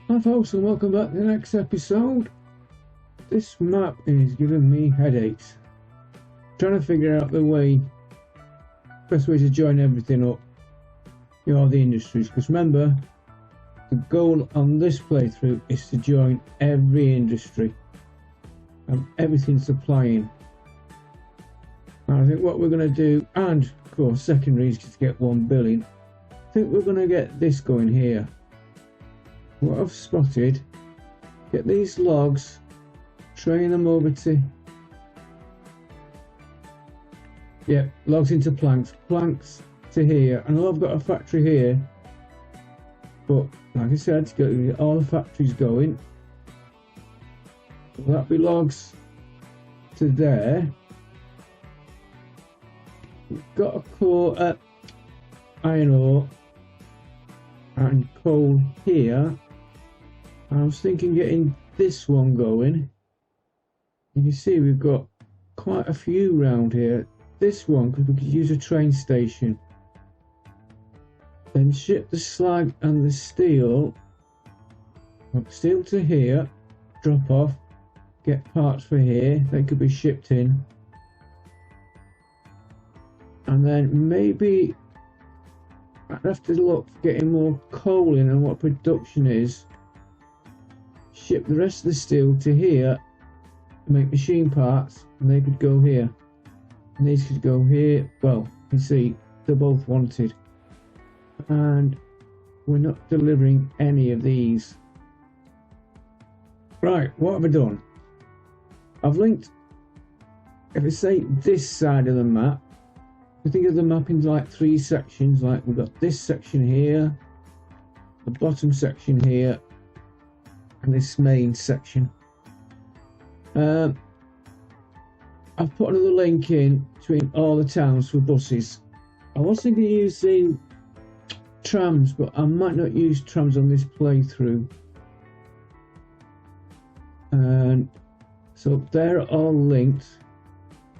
Hi folks, and welcome back to the next episode. This map is giving me headaches. Trying to figure out the best way to join everything up. All the industries, because remember, the goal on this playthrough is to join every industry and everything supplying. And I think what we're going to do, and of course secondaries to get 1 billion, I think we're going to get this going here. What I've spotted, get these logs, train them over to, logs into planks to here. I know I've got a factory here, but like I said, to get all the factories going, will that be logs to there? We've got a core iron ore and coal here. I was thinking getting this one going. You can see we've got quite a few round here. This one, because we could use a train station. Then ship the slag and the steel. Steel to here, drop off, get parts for here. They could be shipped in. And then maybe I'd have to look for getting more coal in and what production is. Ship the rest of the steel to here, make machine parts, and they could go here. And these could go here. Well, you can see they're both wanted. And we're not delivering any of these. Right, what have I done? I've linked, if I say this side of the map, I think of the map in like 3 sections. Like we've got this section here, the bottom section here, and this main section. I've put another link in between all the towns for buses. I was thinking of using trams, but I might not use trams on this playthrough. And so they're all linked.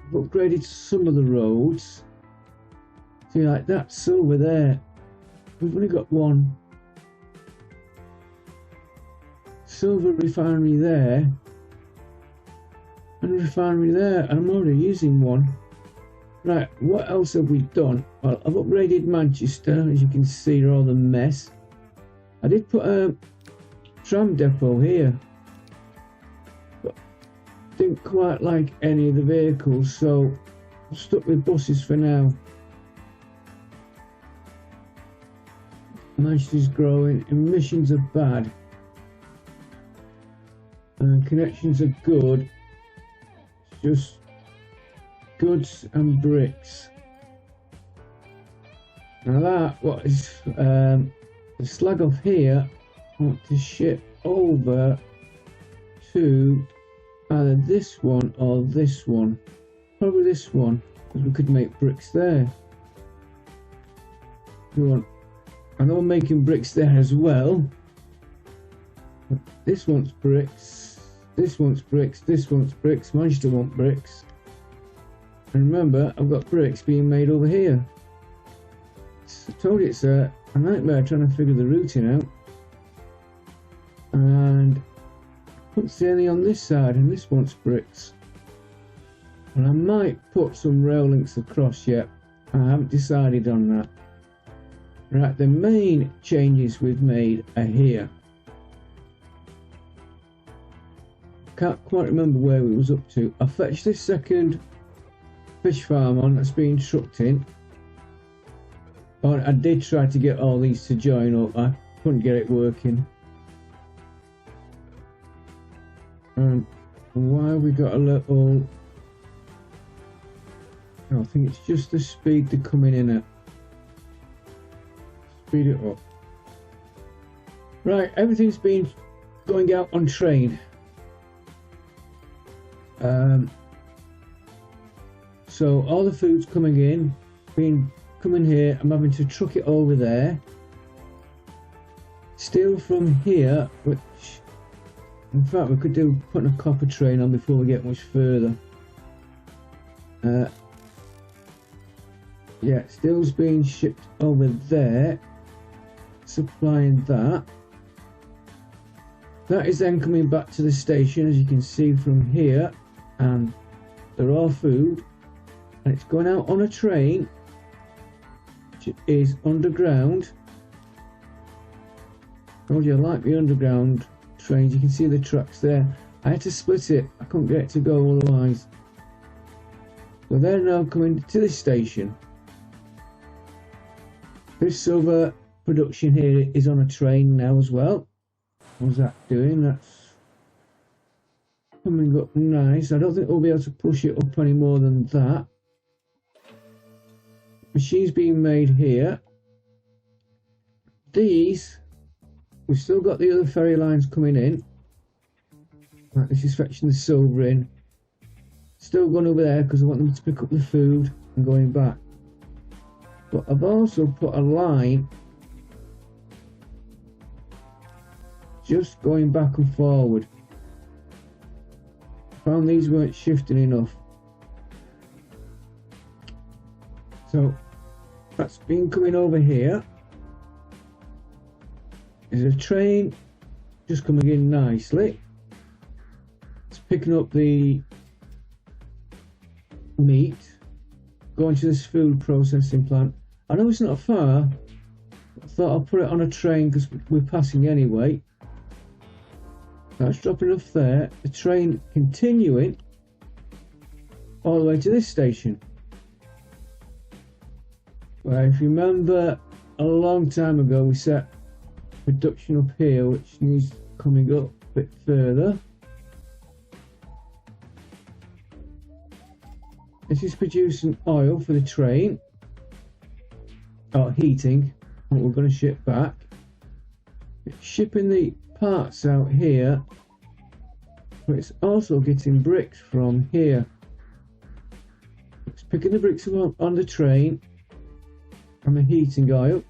I've upgraded some of the roads. See, like that silver there, we've only got one silver refinery there and a refinery there, and I'm already using one. Right, what else have we done? Well, I've upgraded Manchester, as you can see, all the mess. I did put a tram depot here, but didn't quite like any of the vehicles, so I'm stuck with buses for now. Manchester's growing, emissions are bad. Connections are good, it's just goods and bricks. Now that what is the slag off here, I want to ship over to either this one or this one. Probably this one, because we could make bricks there. I know I'm making bricks there as well. This wants bricks, this wants bricks, this wants bricks, Manchester wants bricks. And remember, I've got bricks being made over here. I told you it's a nightmare trying to figure the routing out. And I couldn't see any on this side, and this wants bricks. And I might put some rail links across yet. I haven't decided on that. Right, the main changes we've made are here. Can't quite remember where we was up to. I fetched this second fish farm on that's being trucked in. I did try to get all these to join up. I couldn't get it working. And why have we got a little... I think it's just the speed they're coming in at. Speed it up. Right, everything's been going out on train. So all the food's coming in, coming here. I'm having to truck it over there. Steel from here, which in fact we could do putting a copper train on before we get much further. Yeah, steel's being shipped over there, supplying that. That is then coming back to the station, as you can see from here, and the raw food, and it's going out on a train which is underground. I told you I like the underground trains. You can see the tracks there. I had to split it, I couldn't get it to go otherwise. So they're now coming to this station. This silver production here is on a train now as well. How's that doing? That's coming up nice. I don't think we'll be able to push it up any more than that. Machines being made here. These, we've still got the other ferry lines coming in. Right, this is fetching the silver in. Still going over there because I want them to pick up the food and going back. But I've also put a line just going back and forward. Found these weren't shifting enough. So that's been coming over here. There's a train just coming in nicely. It's picking up the meat, going to this food processing plant. I know it's not far. I thought I'll put it on a train because we're passing anyway. That's dropping off there. The train continuing all the way to this station. Well, if you remember, a long time ago we set production up here, which needs coming up a bit further. This is producing oil for the train, or heating, what we're going to ship back. It's shipping the parts out here, but it's also getting bricks from here. It's picking the bricks up on the train and the heating oil.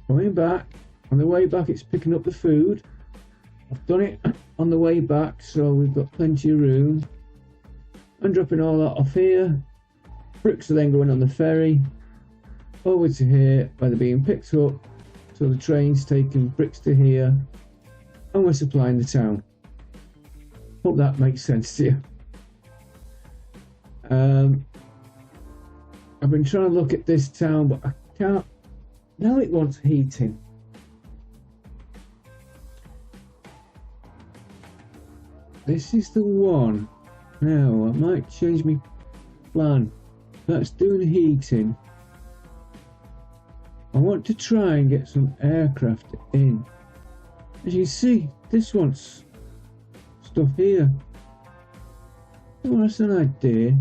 Going back, on the way back it's picking up the food. I've done it on the way back so we've got plenty of room. And dropping all that off here. Bricks are then going on the ferry over to here where they're being picked up. So the train's taking bricks to here and we're supplying the town. Hope that makes sense to you. I've been trying to look at this town but I can't. Now it wants heating. This is the one. Now I might change my plan. That's doing heating. I want to try and get some aircraft in. As you can see, this wants stuff here. Oh, that's an idea.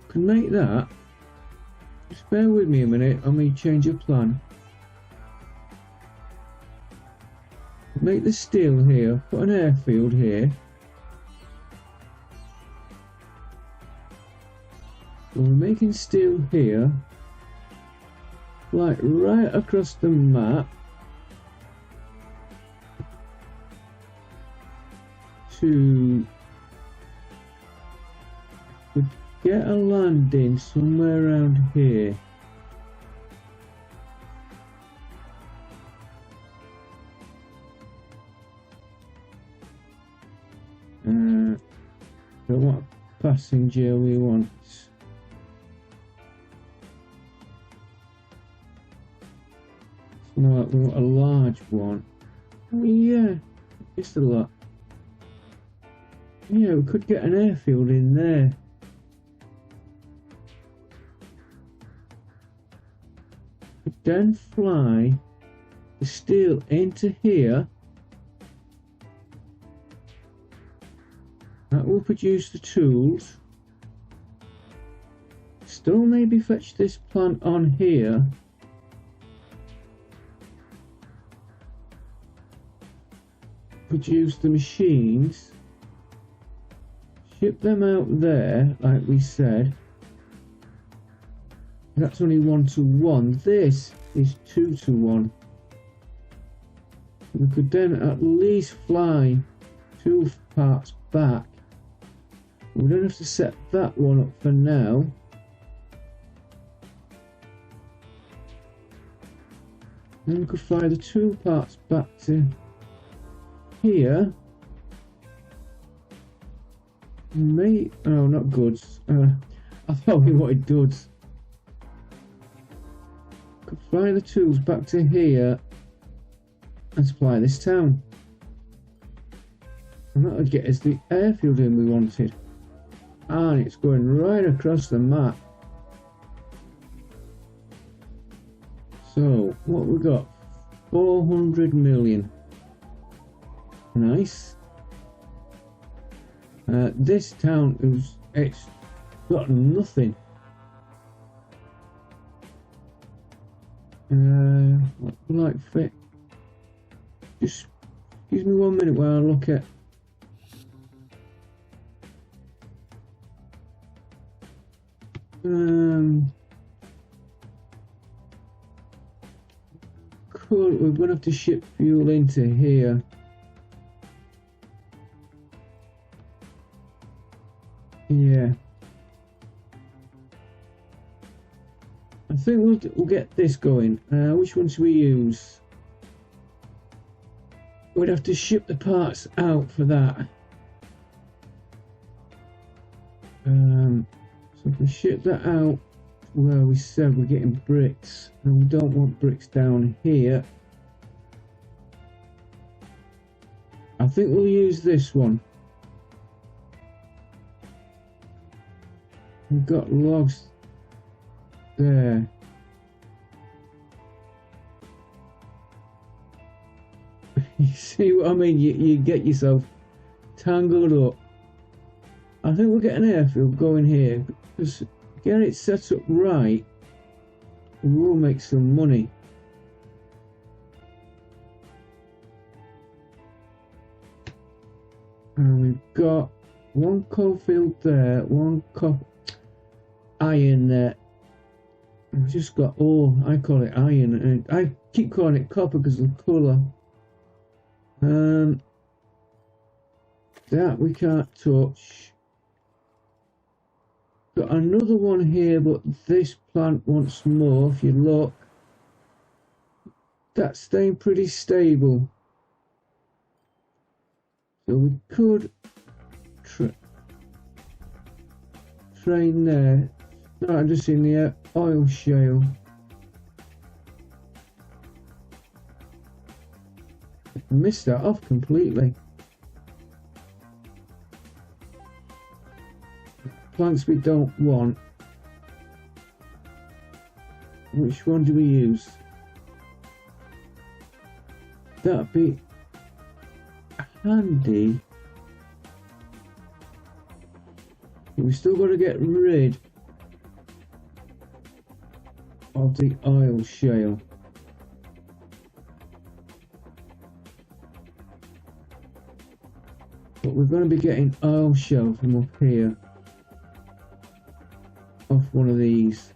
Can make that. Just bear with me a minute, I may change of plan. Make the steel here, put an airfield here. So we're making steel here, like right across the map to get a landing somewhere around here. So what passenger we want? No, we want a large one. Oh yeah, just a lot. Yeah, we could get an airfield in there. We then fly the steel into here. That will produce the tools. Still maybe fetch this plant on here. Produce the machines. Ship them out there, like we said. That's only 1-to-1. This is 2-to-1. We could then at least fly 2 parts back. We don't have to set that one up for now. Then we could fly the two parts back to here. Mate, oh, not goods. I thought we wanted goods. Could fly the tools back to here and supply this town. And that would get us the airfield in we wanted. And it's going right across the map. So, what we got? 400 million. Nice. This town it's got nothing. What like fit? Just give me 1 minute while I look at. Cool. We're gonna have to ship fuel into here. Yeah. I think we'll get this going. Which one should we use? We'd have to ship the parts out for that. So if we ship that out, well, we said we're getting bricks, and we don't want bricks down here. I think we'll use this one. We've got logs there. You see what I mean? You get yourself tangled up. I think we'll get an airfield going here, because get it set up right, we will make some money. And we've got one coal field there, one iron there. We've just got ore. I call it iron, and I keep calling it copper because of the colour. That we can't touch. Got another one here, but this plant wants more. If you look, that's staying pretty stable. So we could train there. No, I'm just in the oil shale. I missed that off completely. Plants we don't want. Which one do we use? That'd be handy. We still got to get rid of the oil shale. But we're going to be getting oil shale from up here, off one of these.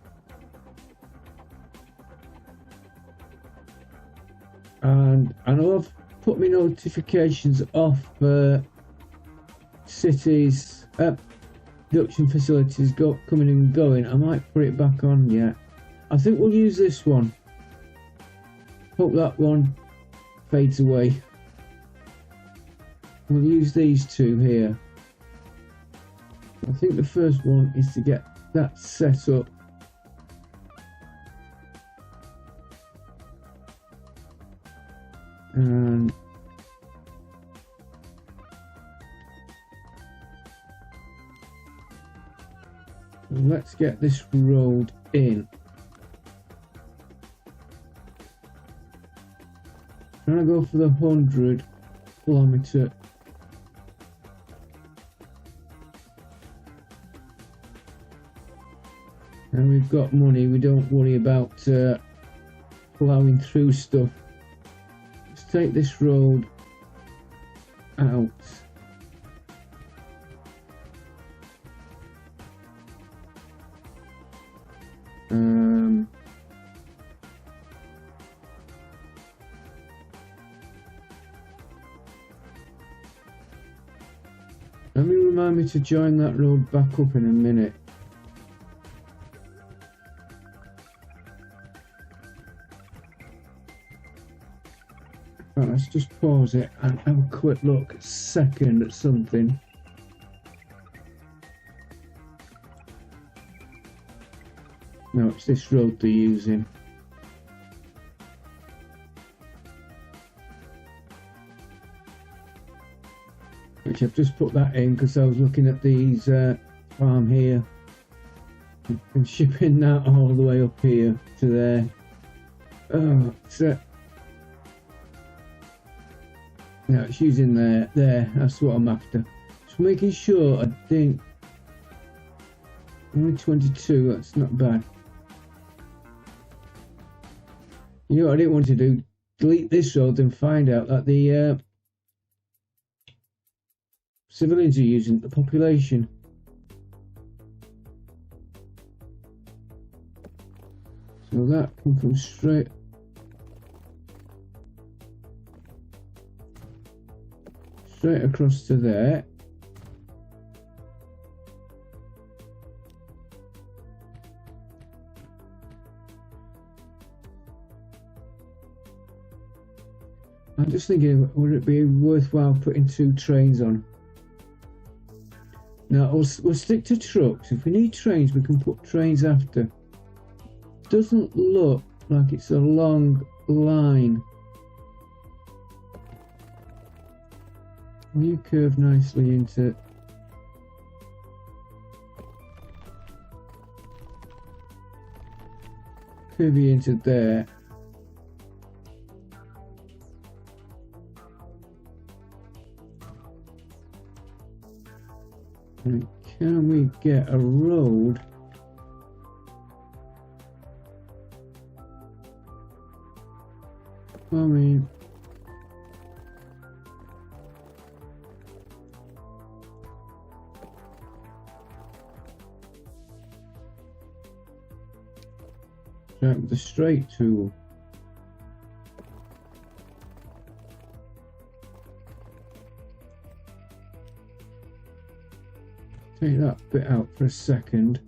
And I know I've put my notifications off for cities, production facilities coming and going. I might put it back on yet. I think we'll use this one. Hope that one fades away. We'll use these two here. I think the first one is to get that set up. And let's get this rolled in. I'm gonna go for the 100-kilometer. And we've got money, we don't worry about plowing through stuff. Let's take this road out. Let me remind me to join that road back up in a minute. Right, let's just pause it and have a quick look, second at something. No, it's this road they're using. Which I've just put that in because I was looking at these farm here and shipping that all the way up here to there. Oh, so no, it's using there. That's what I'm after. Just making sure I didn't. Only 22. That's not bad. You know what I didn't want to do? Delete this road and find out that the civilians are using the population. So that can come straight across to there. I'm just thinking, would it be worthwhile putting 2 trains on? Now we'll stick to trucks. If we need trains, we can put trains after. Doesn't look like it's a long line. You curve nicely into there. And can we get a road coming with the straight tool? Take that bit out for a second.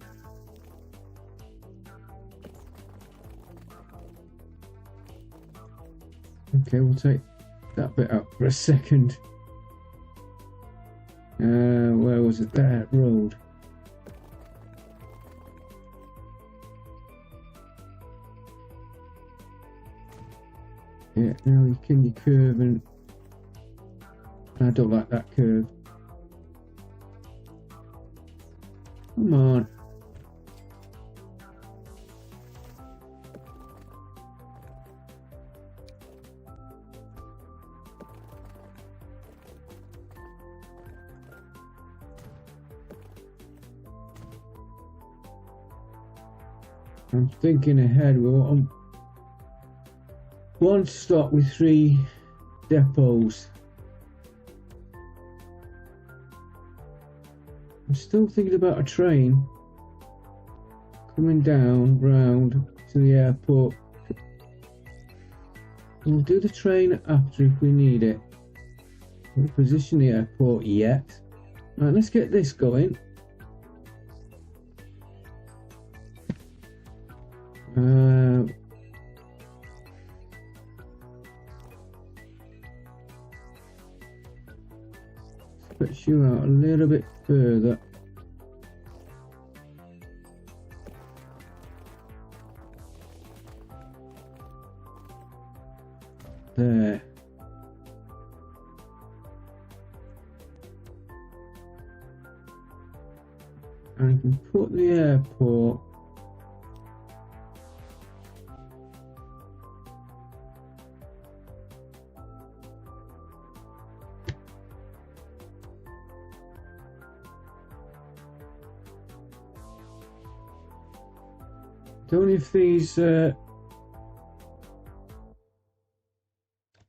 Okay, we'll take that bit out for a second. Where was it? That road. Yeah, now you can curve, and I don't like that curve. Come on. I'm thinking ahead. We want one stop with 3 depots. I'm still thinking about a train coming down round to the airport. We'll do the train after if we need it. We'll position the airport yet. Right, let's get this going. Stretch you out a little bit further. There. And I can put the airport don't know if these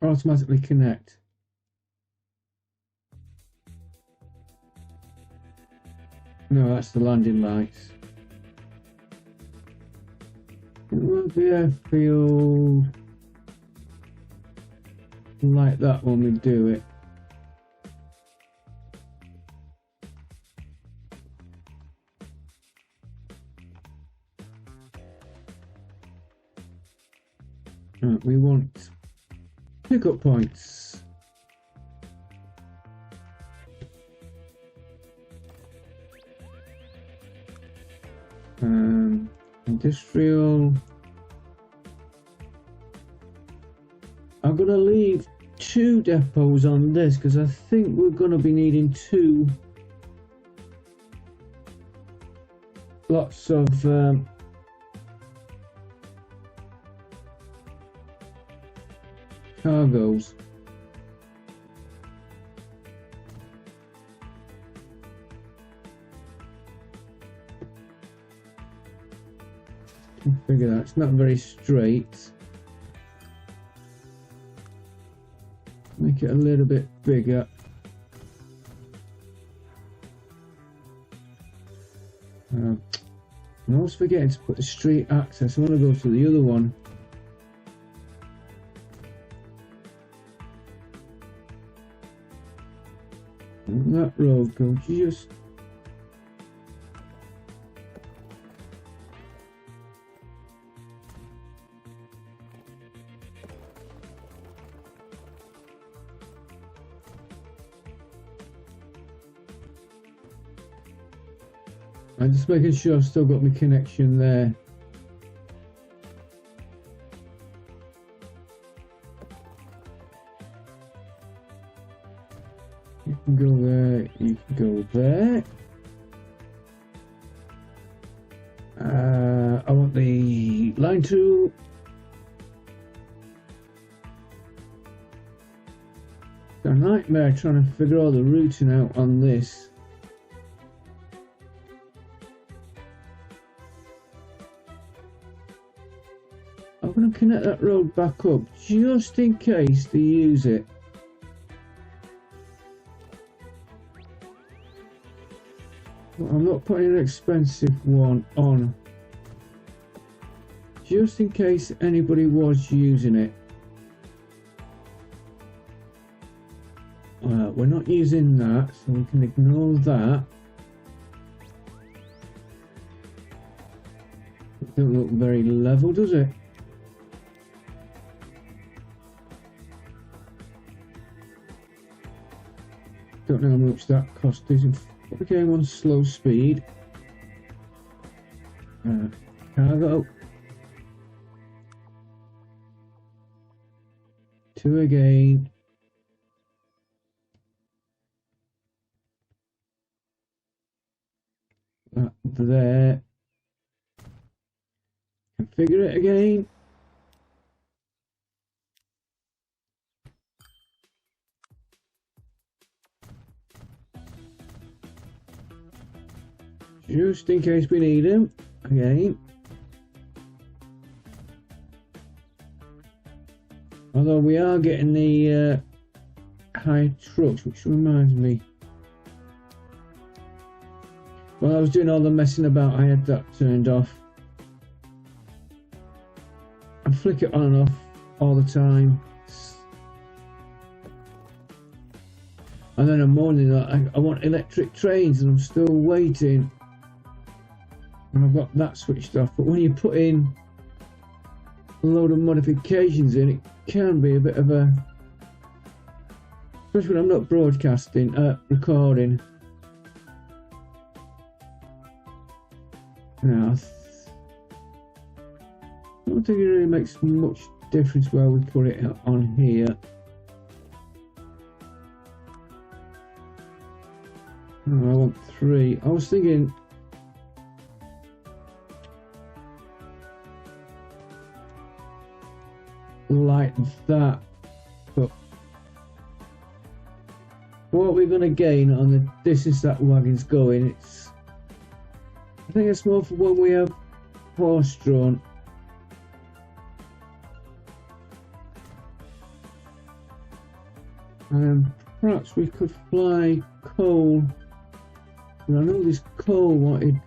automatically connect. No, that's the landing lights. It won't be airfield like that when we do it. Right, we want Pickup points. Industrial. I'm gonna leave 2 depots on this because I think we're gonna be needing 2 lots of cargoes. Figure that it's not very straight. Make it a little bit bigger. I'm always forgetting to put the street access. I want to go to the other one. And that road goes just. I'm just making sure I've still got my connection there. You can go there, you can go there. I want the line tool. It's a nightmare trying to figure all the routing out on this. I'm going to connect that road back up just in case they use it. But I'm not putting an expensive one on. Just in case anybody was using it. We're not using that, so we can ignore that. It doesn't look very level, does it? Don't know how much that cost is. Put the game on slow speed. Cargo. 2 again. That there. Configure it again. Just in case we need them again. Although we are getting the high trucks, which reminds me. While I was doing all the messing about, I had that turned off. I flick it on and off all the time. And then I'm moaning that I want electric trains and I'm still waiting. And I've got that switched off. But when you put in a load of modifications in, it can be a bit of a... Especially when I'm not broadcasting, recording. Now, I don't think it really makes much difference where we put it on here. Oh, I want 3. I was thinking like that, but what we're going to gain on the distance that wagon's going, I think it's more for when we have horse-drawn. Perhaps we could fly coal. And I know this coal wanted.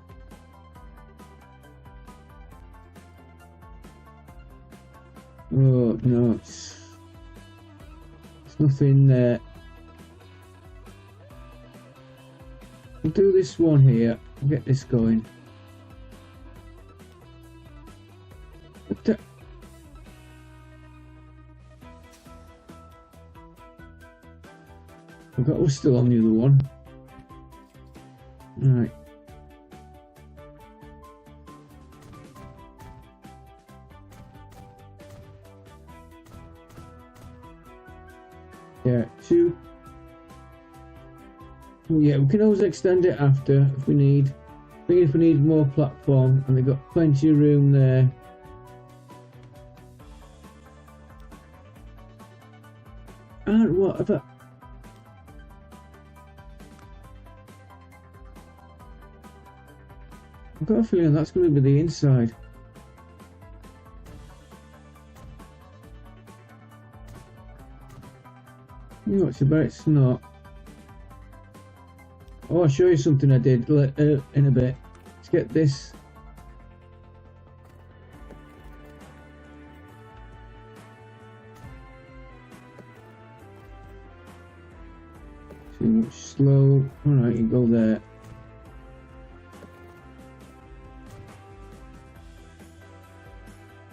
Oh no, it's nothing there. We'll do this one here. We'll get this going. forgot we're still on the other one. Right. Yeah, 2. Well, yeah, we can always extend it after if we need. I think if we need more platform, and they've got plenty of room there. And what have I... I've got a feeling that's going to be the inside. You watch about it's not. Oh, I'll show you something I did in a bit. Let's get this. Too much slow. Alright, you go there.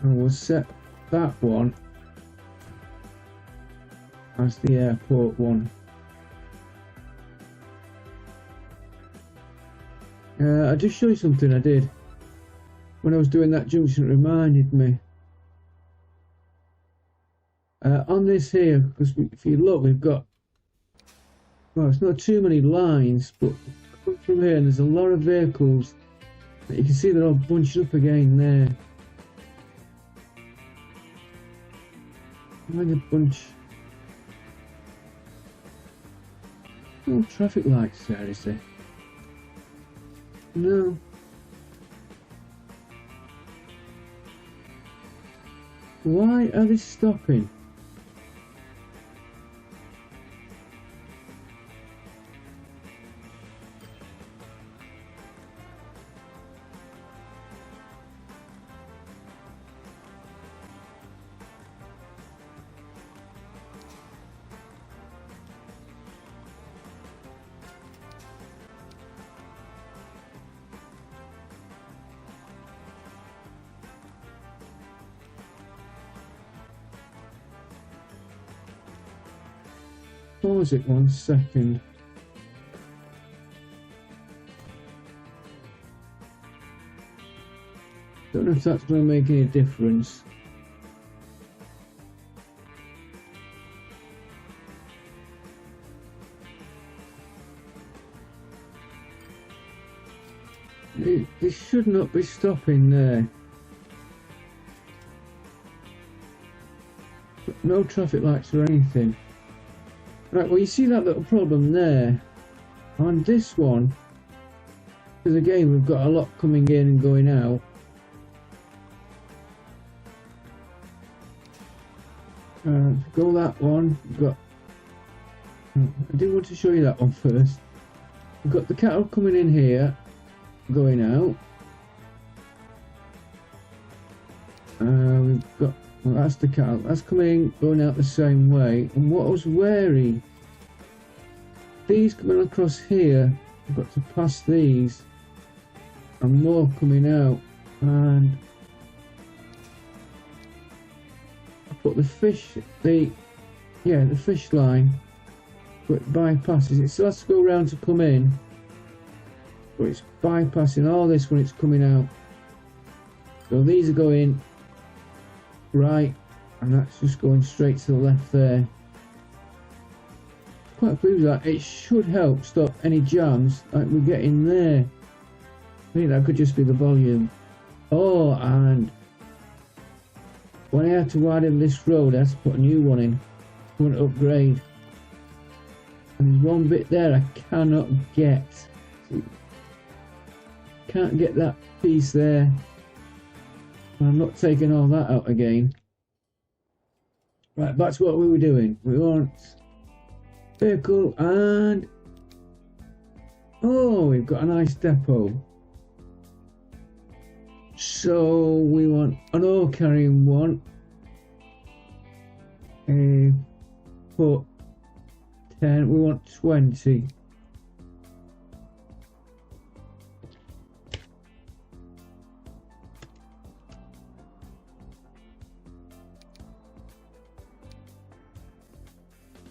And we'll set that one as the airport one. I'll just show you something I did when I was doing that junction. It reminded me on this here, because if you look, we've got, well, it's not too many lines, but come from here and there's a lot of vehicles that you can see they're all bunched up again there. Why the bunch? No traffic lights there, is there? No. Why are they stopping? Pause it 1 second. Don't know if that's going to make any difference. They should not be stopping there. But no traffic lights or anything. Right, well, you see that little problem there on this one, because again we've got a lot coming in and going out. Go that one. We've got, I do want to show you that one first. We've got the cattle coming in here, going out. We've got, well, that's the cattle. That's coming in, going out the same way. And what I was wary, these coming across here, I've got to pass these, and more coming out. And I put the fish, the fish line, but it bypasses. It still has to go around to come in, but it's bypassing all this when it's coming out. So these are going right, and that's just going straight to the left there. Quite pleased with that. It should help stop any jams like we're getting there. I think that could just be the volume. Oh, and when I had to widen this road, I had to put a new one in. I want to upgrade. And there's one bit there I cannot get. Can't get that piece there. I'm not taking all that out again. Right, that's what we were doing. We want vehicle and... oh, we've got a nice depot. So we want an ore carrying one. Put 10, we want 20.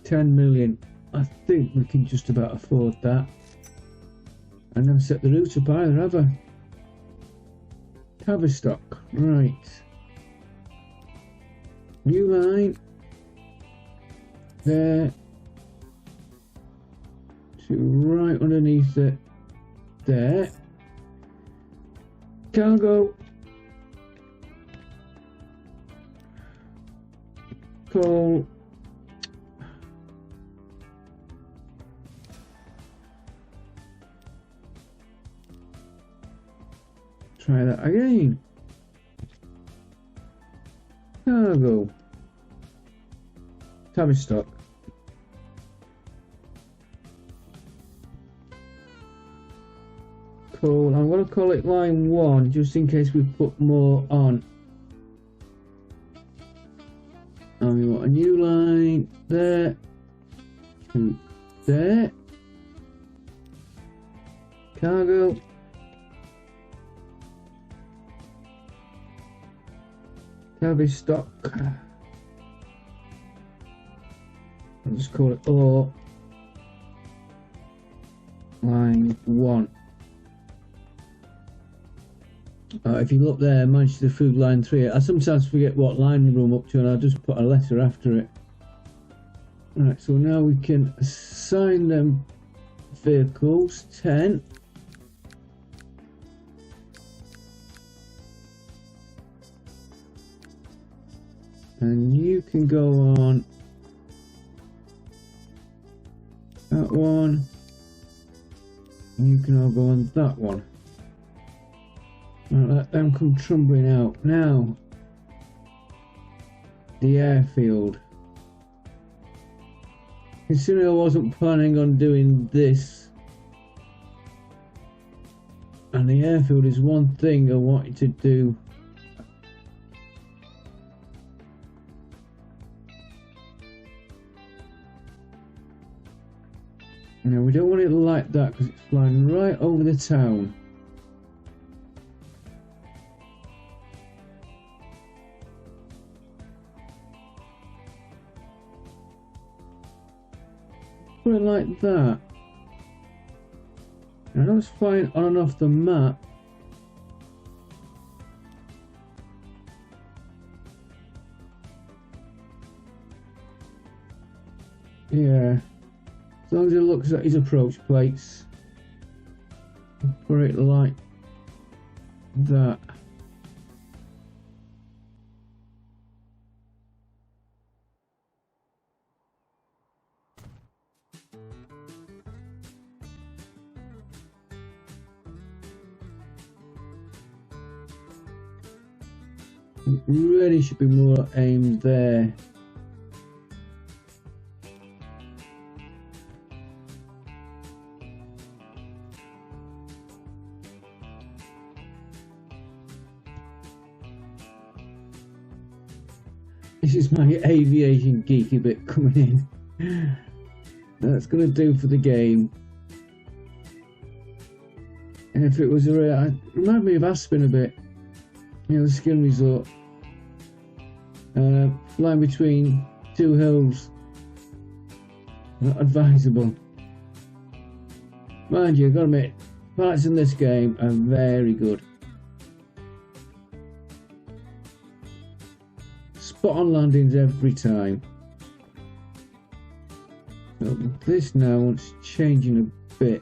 $10 million. I think we can just about afford that. I never set the route up either, have I? Tavistock, right. New line. There. To right underneath it. There. Cargo. Coal. Try that again. Cargo. Tavistock. Cool. I'm going to call it line 1 just in case we put more on. And we want a new line there to there. Cargo. Tavistock. I'll just call it O. Line 1. If you look there, Manchester Food line 3. I sometimes forget what line we're up to, and I'll just put a letter after it. Right, so now we can assign them vehicles. 10. And you can go on that one. And you can all go on that one. Right, let them come trundling out. Now, the airfield. Considering I wasn't planning on doing this, and the airfield is one thing I wanted to do. Now we don't want it like that because it's flying right over the town. Put it like that. I know it's flying on and off the map. Yeah. As long as he looks at his approach plates. Put it like that. It really should be more aimed there. This is my aviation geeky bit coming in. That's going to do for the game. And if it was a remind me of Aspen a bit. You know, the ski resort. Flying between two hills. Not advisable. Mind you, I've got to admit, pilots in this game are very good. Spot on landings every time. So this now wants changing a bit.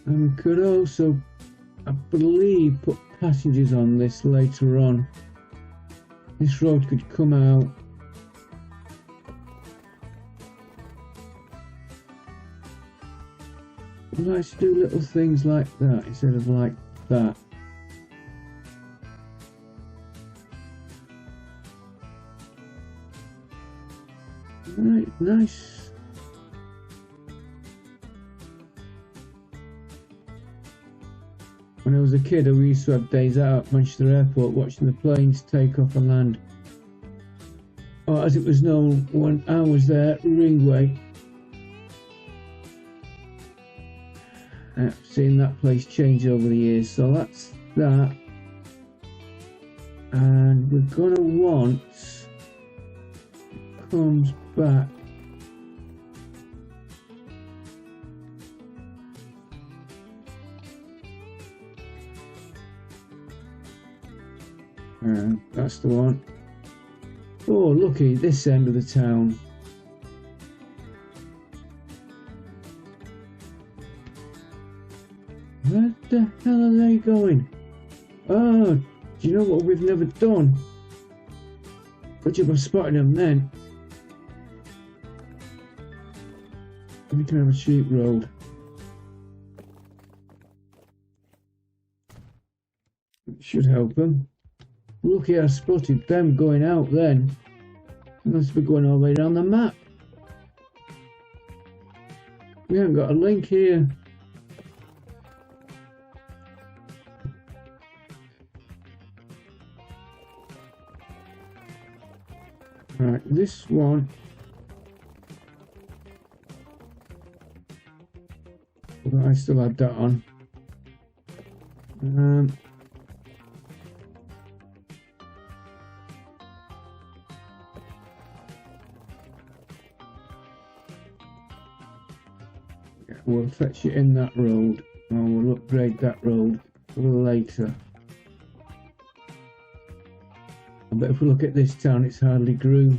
And we could also, I believe, put passengers on this later on. This road could come out. I like to do little things like that instead of like that. Right, nice. When I was a kid, we used to have days out at Manchester Airport watching the planes take off and land. Or as it was known when I was there, Ringway. I've seen that place change over the years, so that's that. and we're gonna want comes back. That's the one. Oh, looky, this end of the town. Where the hell are they going? Oh, do you know what we've never done? Good job of spotting them then. We can have a sheep road. It should help them. Lucky I spotted them going out then. They must be going all the way down the map. We haven't got a link here. Right, this one. I still had that on. We'll fetch it in that road, and we'll upgrade that road a little later. I bet if we look at this town, it's hardly grew.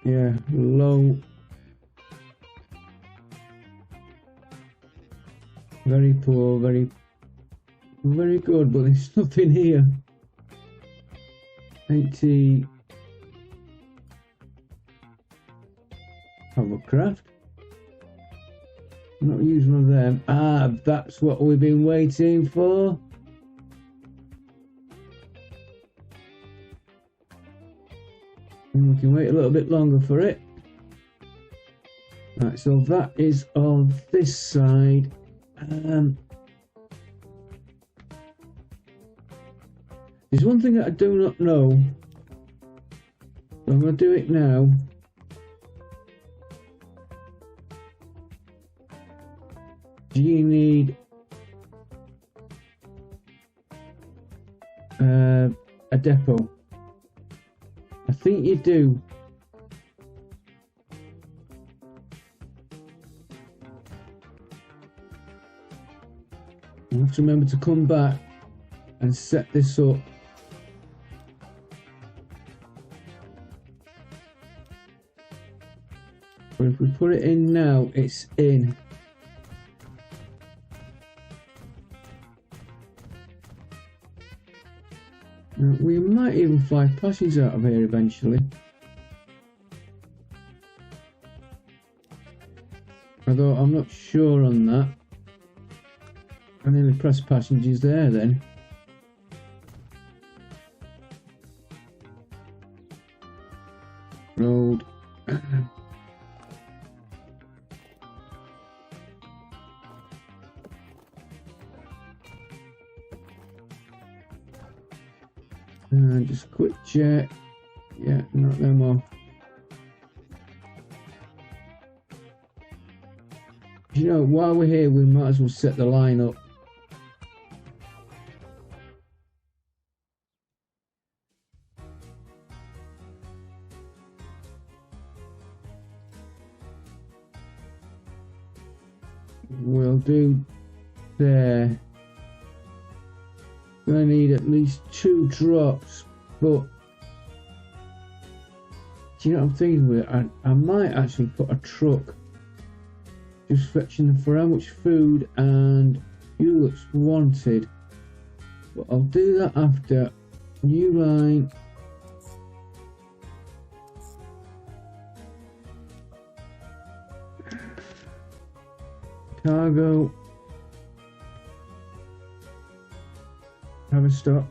Yeah, low. Very poor, very good, but there's nothing here. 80 hovercraft. Not use one of them. Ah, that's what we've been waiting for. And we can wait a little bit longer for it. Right, so that is on this side. There's one thing that I do not know. I'm going to do it now. Do you need a depot? I think you do. You have to remember to come back and set this up. But if we put it in now, it's in. Now, we might even fly passengers out of here eventually. Although I'm not sure on that. I nearly pressed passengers there then. Road. Just quick check. Yeah, not them off. You know, while we're here, we might as well set the line up. We'll do there. Gonna need at least 2 drops, but do you know what I'm thinking with it? I might actually put a truck just fetching them for how much food and fuel that's wanted. But I'll do that after. New line. Cargo. Have a stock.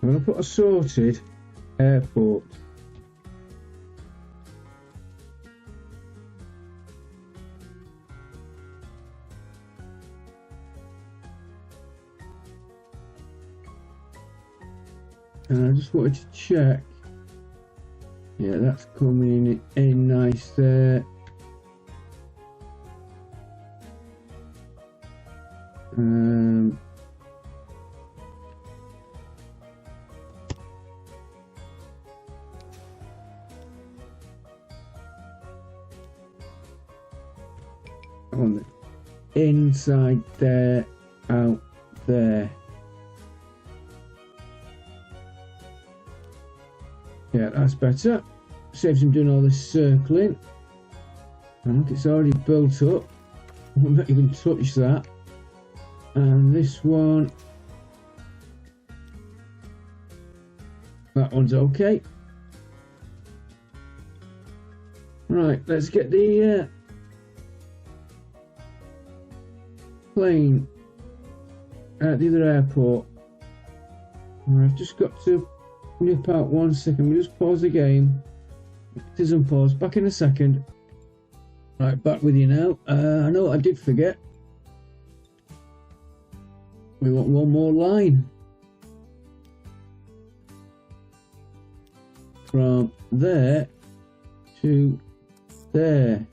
I'm going to put a sorted airport. And I just wanted to check. Yeah, that's coming in nice there. Um, on the inside there, out there. Yeah, that's better. Saves him doing all this circling. And look, it's already built up. I won't let you can touch that. And this one, that one's okay. Right, let's get the plane at the other airport. I've just got to nip out 1 second. We just pause the game. It is unpaused. Back in a second. Right, back with you now. I know what I did forget. We want one more line from there to there.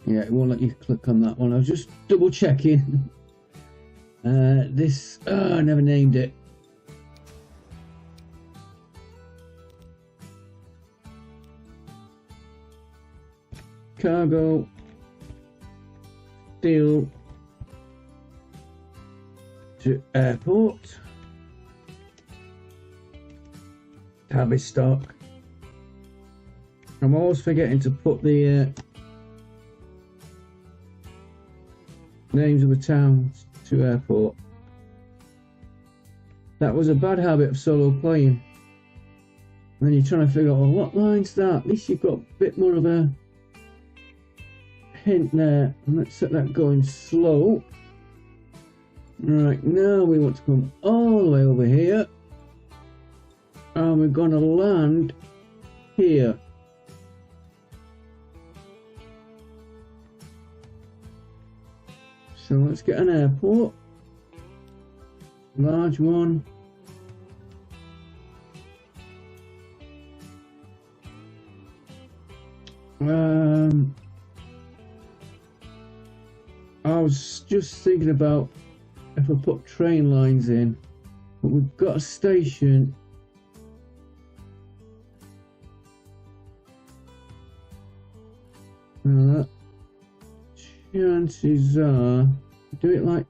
Yeah, it won't let you click on that one. I was just double checking. This, I never named it. Cargo, steel to airport, heavy stock. I'm always forgetting to put the names of the towns to airport. That was a bad habit of solo playing. And then you're trying to figure out, well, what line's that? At least you've got a bit more of a hint there. And let's set that going slow. Right, now we want to come all the way over here. And we're going to land here. So let's get an airport. Large one. I was just thinking about if I put train lines in, but we've got a station. Chances are, do it like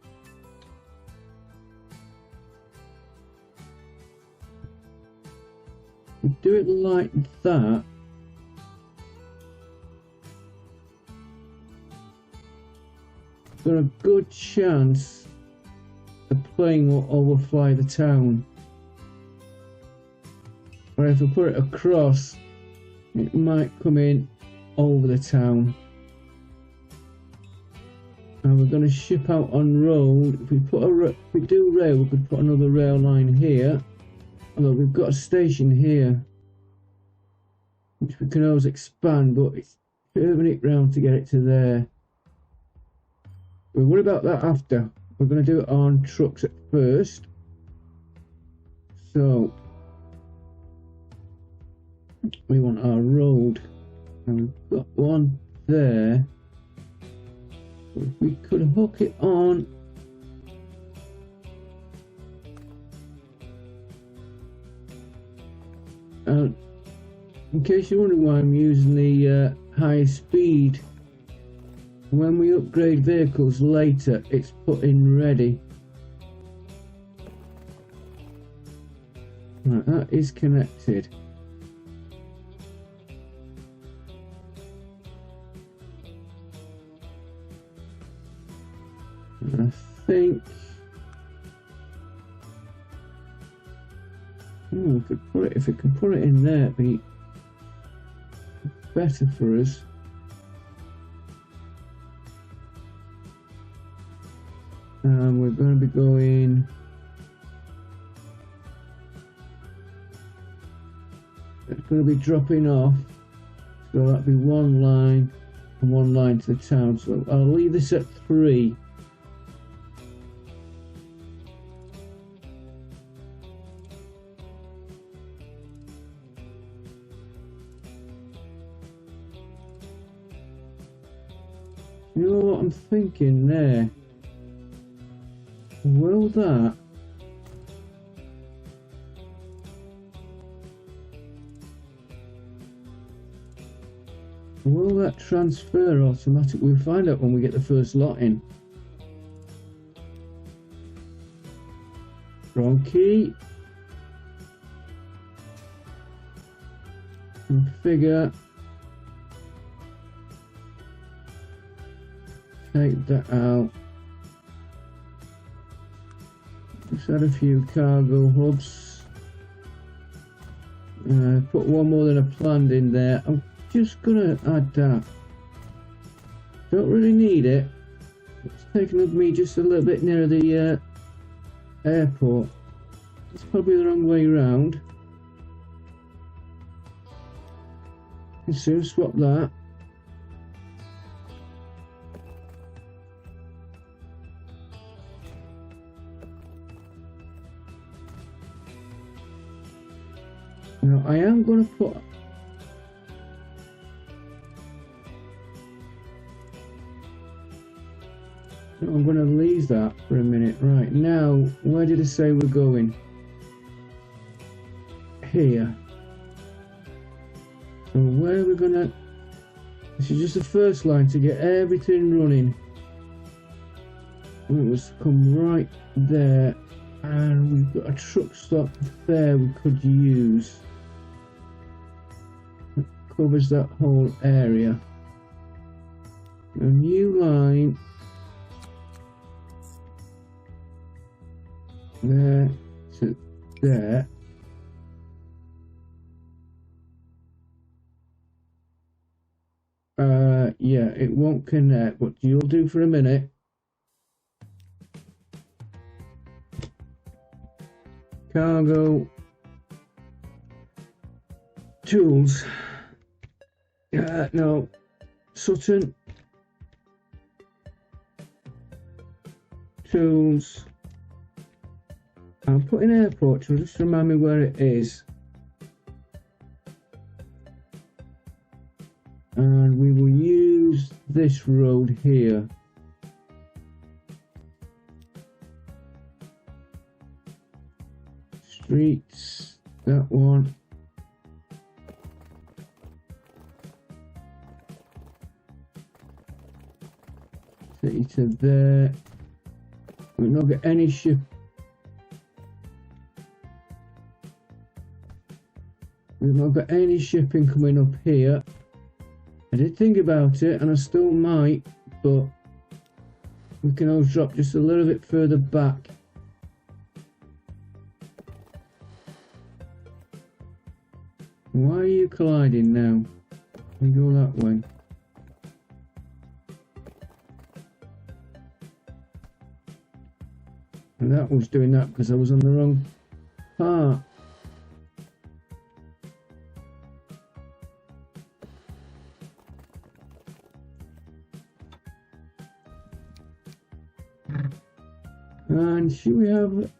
that. Got a good chance the plane will overfly the town. Or if I put it across, it might come in over the town. And we're going to ship out on road. If we do rail, we could put another rail line here. Although we've got a station here, which we can always expand, but it's curving it round to get it to there. We'll worry about that after. We're going to do it on trucks at first. So we want our road, and we've got one there. So if we could hook it on in case you're wondering why I'm using the higher speed, when we upgrade vehicles later, it's put in ready. Right, that is connected. And I think we could put it, if it can put it in there, it'd be better for us. And we're going to be going it's going to be dropping off, so that'll be one line and one line to the town. So I'll leave this at 3. You know what I'm thinking there? Will that transfer automatically? We'll find out when we get the first lot in. Wrong key. Configure. Take that out. Just add a few cargo hubs. Put one more than I planned in there. I'm just gonna add that. Don't really need it. It's taking me just a little bit near the airport. It's probably the wrong way round. So swap that. Now I am going to put I'm going to leave that for a minute. Right, now where did I say we're going? Here. So where are we going to... This is just the first line to get everything running. It was come right there, and we've got a truck stop there we could use. It covers that whole area. A new line there to there. Yeah, it won't connect, but you'll do for a minute. Cargo tools. No, Sutton tools. I'm putting airport to just remind me where it is. And we will use this road here. Streets, that one. City to there. We've not got any ship. We've not got any shipping coming up here. I did think about it, and I still might, but we can always drop just a little bit further back. Why are you colliding now? We go that way. And that was doing that because I was on the wrong part. And should we have...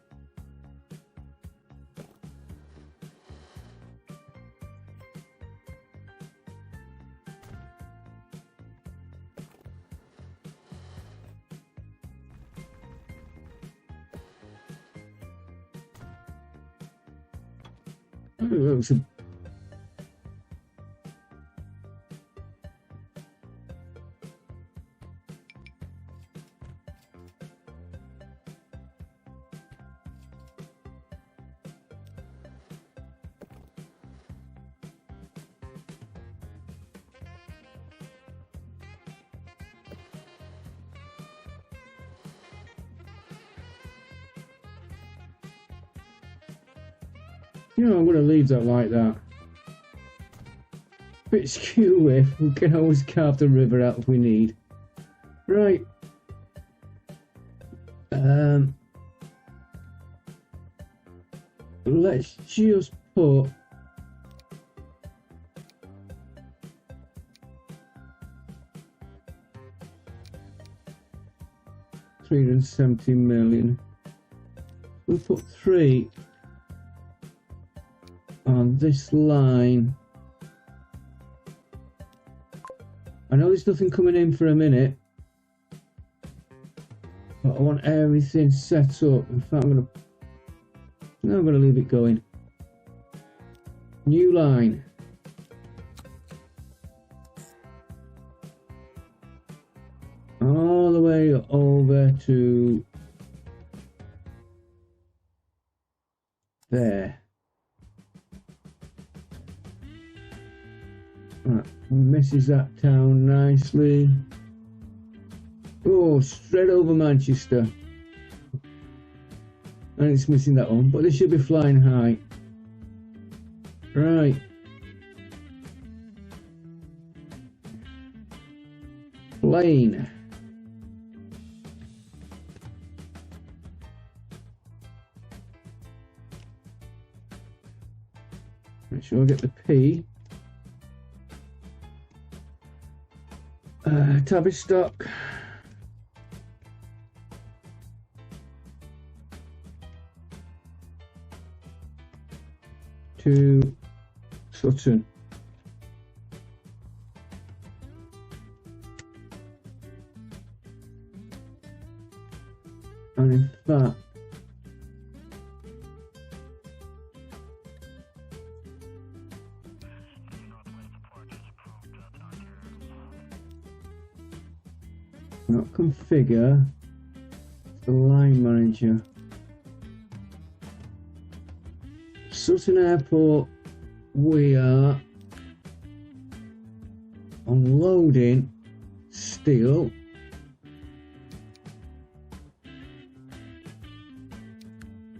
Oh, it's a... You know, I'm going to leave that like that. Bit skew with, we can always carve the river out if we need. Right. Let's just put... $370 million. We'll put 3 on this line. I know there's nothing coming in for a minute, but I want everything set up. In fact, I'm gonna leave it going. New line. All the way over to there. Right, misses that town nicely. Oh, straight over Manchester. And it's missing that one, but they should be flying high. Right. Plane. Make sure I get the P. Tavistock. To Sutton. And in fact, not configure, the line manager. Sutton Airport, we are unloading steel.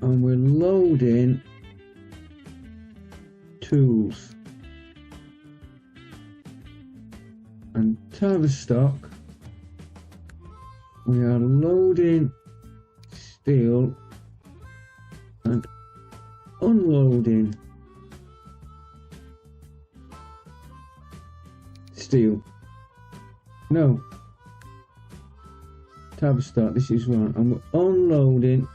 And we're loading tools. And Tavistock, we are loading steel and unloading steel. No, Tavistock, this is one. And we're unloading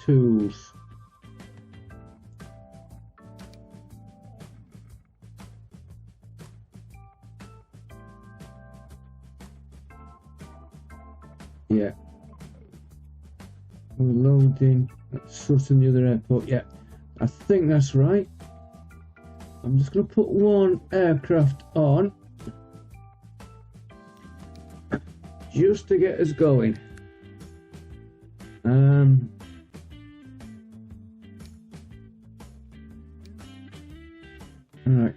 tools. Yeah. We're loading at Sutton, the other airport. Yeah, I think that's right. I'm just going to put one aircraft on just to get us going. Alright,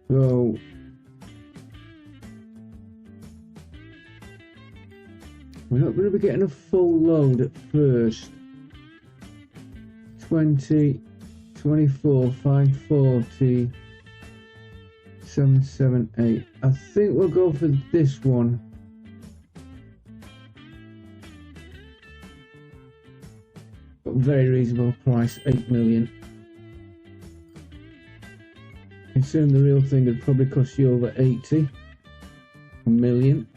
so we're not going to be getting a full load at first. 20, 24, 540, 778. I think we'll go for this one. But very reasonable price, 8 million. Considering the real thing would probably cost you over 80 million.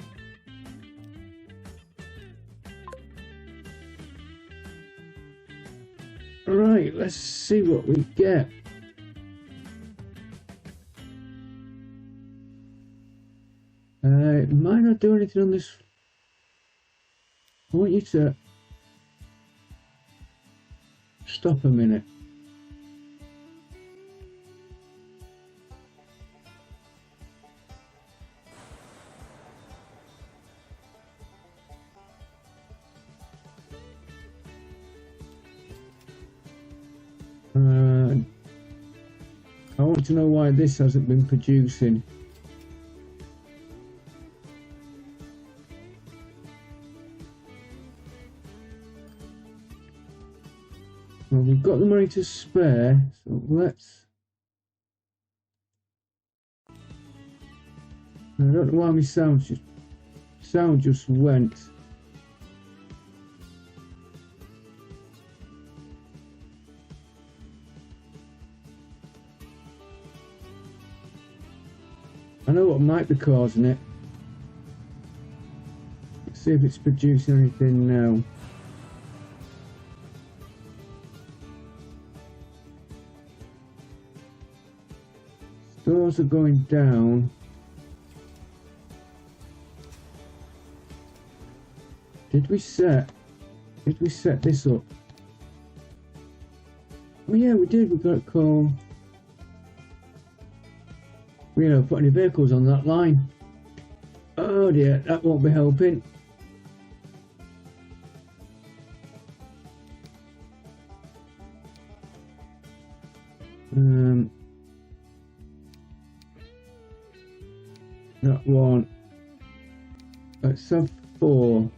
Right, let's see what we get. It might not do anything on this. I want you to stop a minute. I want to know why this hasn't been producing. Well, we've got the money to spare, so let's... I don't know why my sound just went. I know what might be causing it. Let's see if it's producing anything now. Stores are going down. Did we set this up? Oh yeah, we did. We got a call. We don't put any vehicles on that line. Oh dear, that won't be helping. That one. Let's have 4.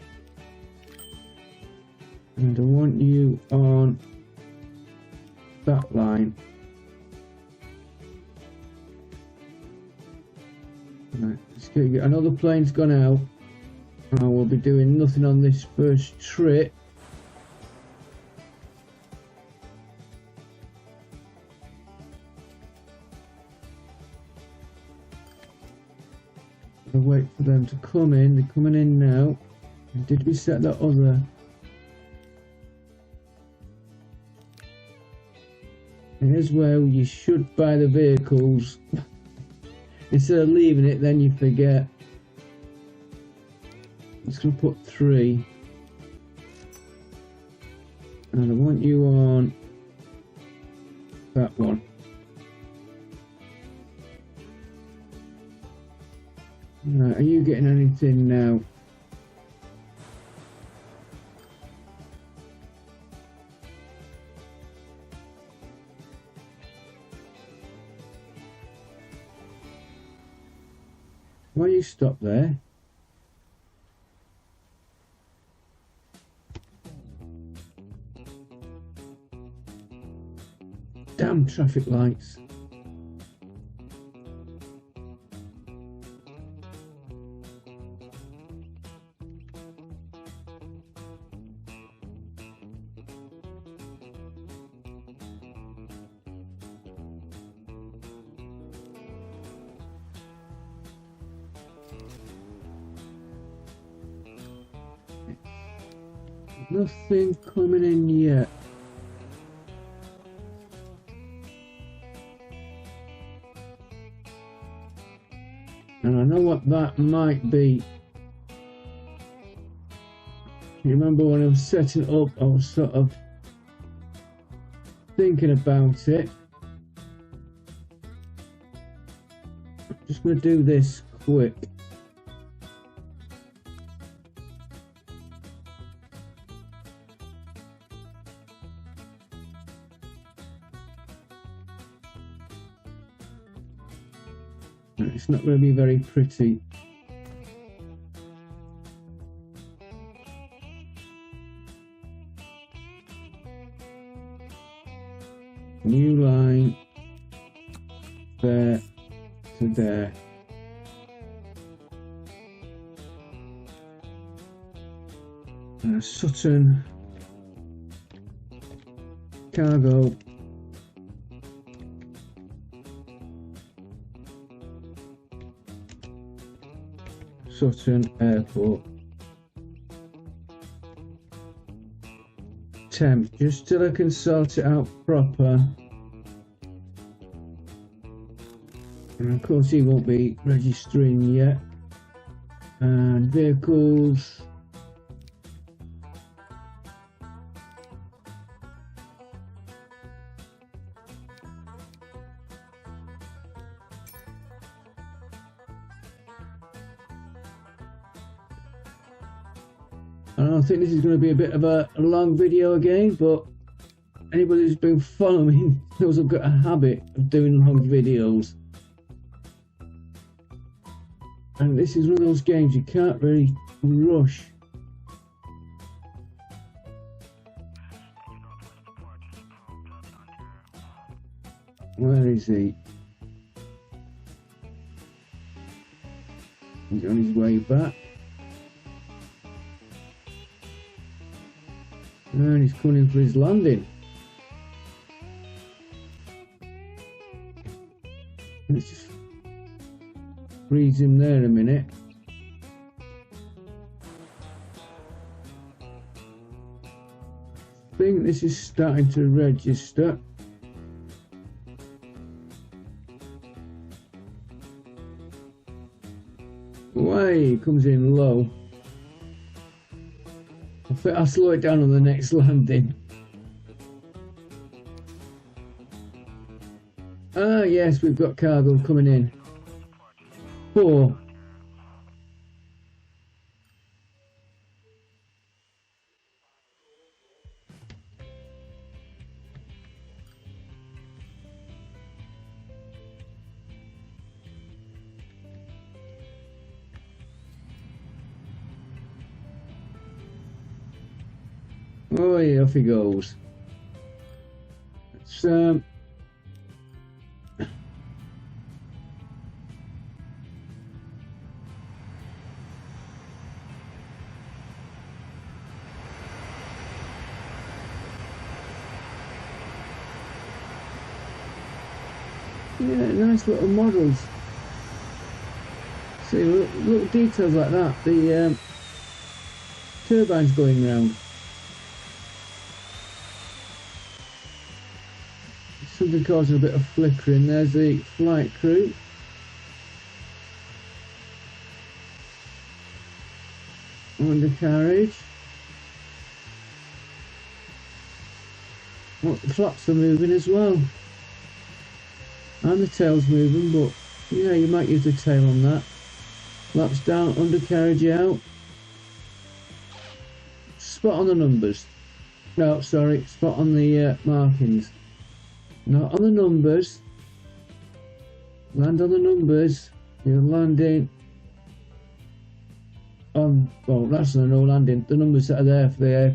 And I want you on that line. Right, let's get another plane's gone out. I will be doing nothing on this first trip. I'll wait for them to come in. They're coming in now. And did we set that other? Here's where you should buy the vehicles. Instead of leaving it, then you forget. I'm just going to put 3. And I want you on that one. Right, are you getting anything now? Why you stop there? Damn traffic lights. Nothing coming in yet. And I know what that might be. You remember when I was setting up, I was sort of thinking about it. I'm just going to do this quick. It's not going to be very pretty. New line there to there. Sutton cargo. Sutton Airport. Temp, just till I can sort it out proper. And of course he won't be registering yet. And vehicles. I don't think this is going to be a bit of a long video again, but anybody who's been following knows I've got a habit of doing long videos. And this is one of those games you can't really rush. Where is he? He's on his way back. And he's coming in for his landing. Let's just freeze him there a minute. I think this is starting to register. Way, comes in low. But I'll slow it down on the next landing. Ah, yes, we've got cargo coming in. 4. Oh yeah, off he goes. It's yeah, nice little models. See, little details like that. The turbine's going round. Something causing a bit of flickering. There's the flight crew. Undercarriage. Oh, the flaps are moving as well. And the tail's moving, but yeah, you might use the tail on that. Flaps down, undercarriage out. Spot on the numbers. No, sorry, spot on the markings. Not on the numbers. Land on the numbers. You're landing on. Well, that's no landing. The numbers that are there for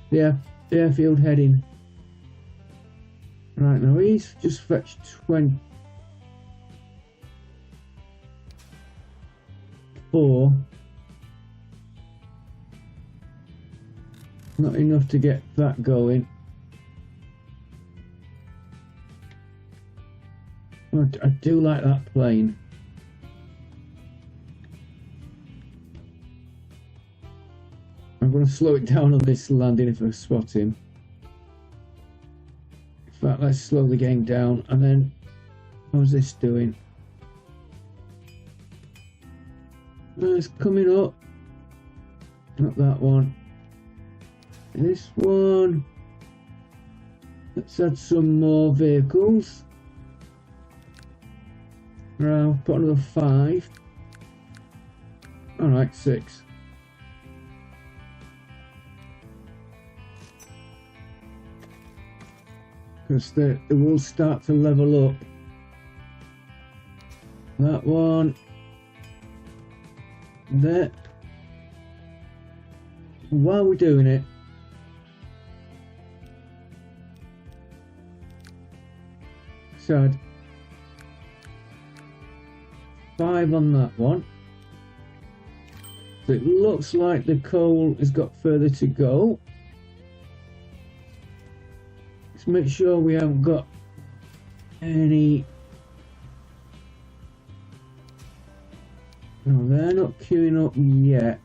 the airfield heading. Right, now he's just fetched 24. Not enough to get that going. I do like that plane. I'm going to slow it down on this landing if I spot him. In fact, let's slow the game down. And then, how's this doing? It's coming up. Not that one. This one. Let's add some more vehicles. Right, put another 5. Alright, 6. Because they will start to level up. That one. There. While we're doing it, sad. 5 on that one. So it looks like the coal has got further to go. Let's make sure we haven't got any. No, they're not queuing up yet.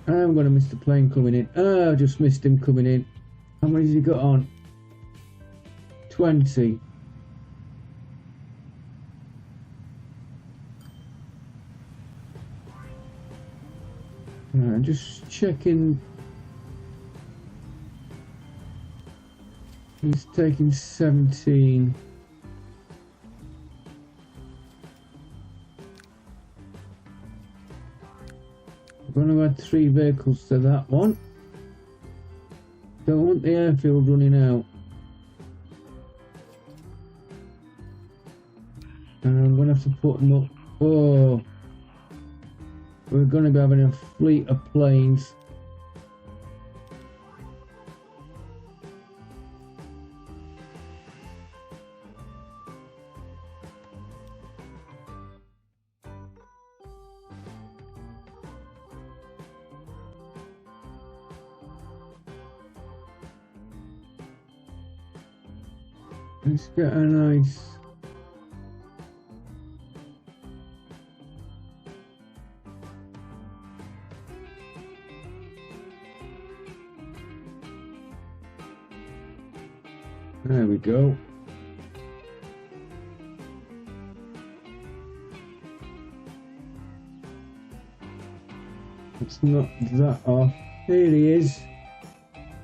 I'm going to miss the plane coming in. Oh, I just missed him coming in. How many has he got on? 20. Right, just checking. He's taking 17. I'm going to add 3 vehicles to that one. Don't want the airfield running out. And I'm going to have to put them up. Oh, we're going to be having a fleet of planes. Let's get a nice. There we go. it's not that off. Here he is,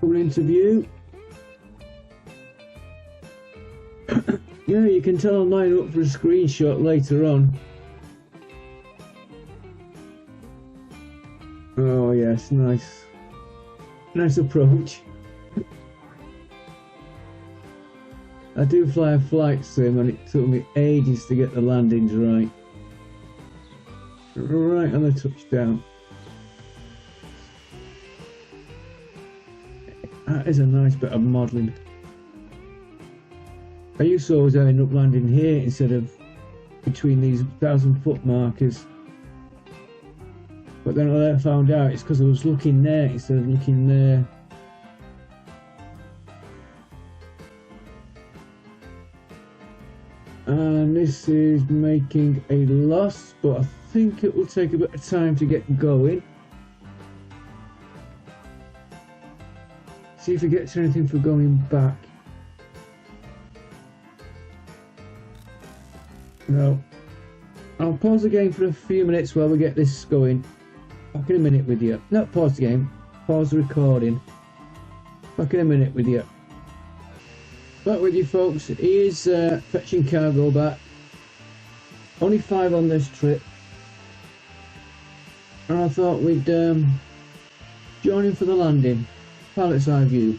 coming into view. Yeah, you can tell I'm lining up for a screenshot later on. Oh yes, nice. Nice approach. I do fly a flight sim and it took me ages to get the landings right. Right on the touchdown. That is a nice bit of modelling. I used to always end up landing here instead of between these 1,000-foot markers. But then I found out it's because I was looking there instead of looking there. And this is making a loss, but I think it will take a bit of time to get going. See if it gets anything for going back. No. I'll pause the game for a few minutes while we get this going. Back in a minute with you. Not pause the game, pause the recording. Back in a minute with you. Back with you folks. He is fetching cargo back. Only 5 on this trip. And I thought we'd join him for the landing. Pilot's eye view.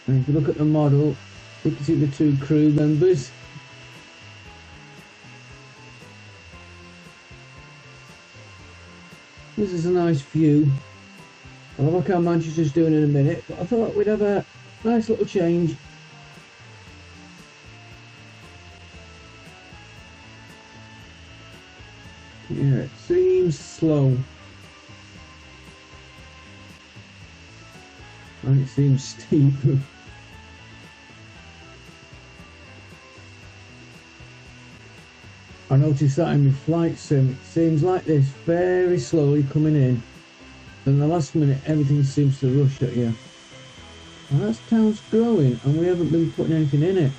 And if you look at the model, you can see the 2 crew members. This is a nice view. I'll look how Manchester's doing in a minute, but I thought we'd have a nice little change. Yeah, it seems slow. And it seems steep. I noticed that in my flight sim, it seems like this, very slowly coming in. Then the last minute everything seems to rush at you. And that town's growing and we haven't been putting anything in it.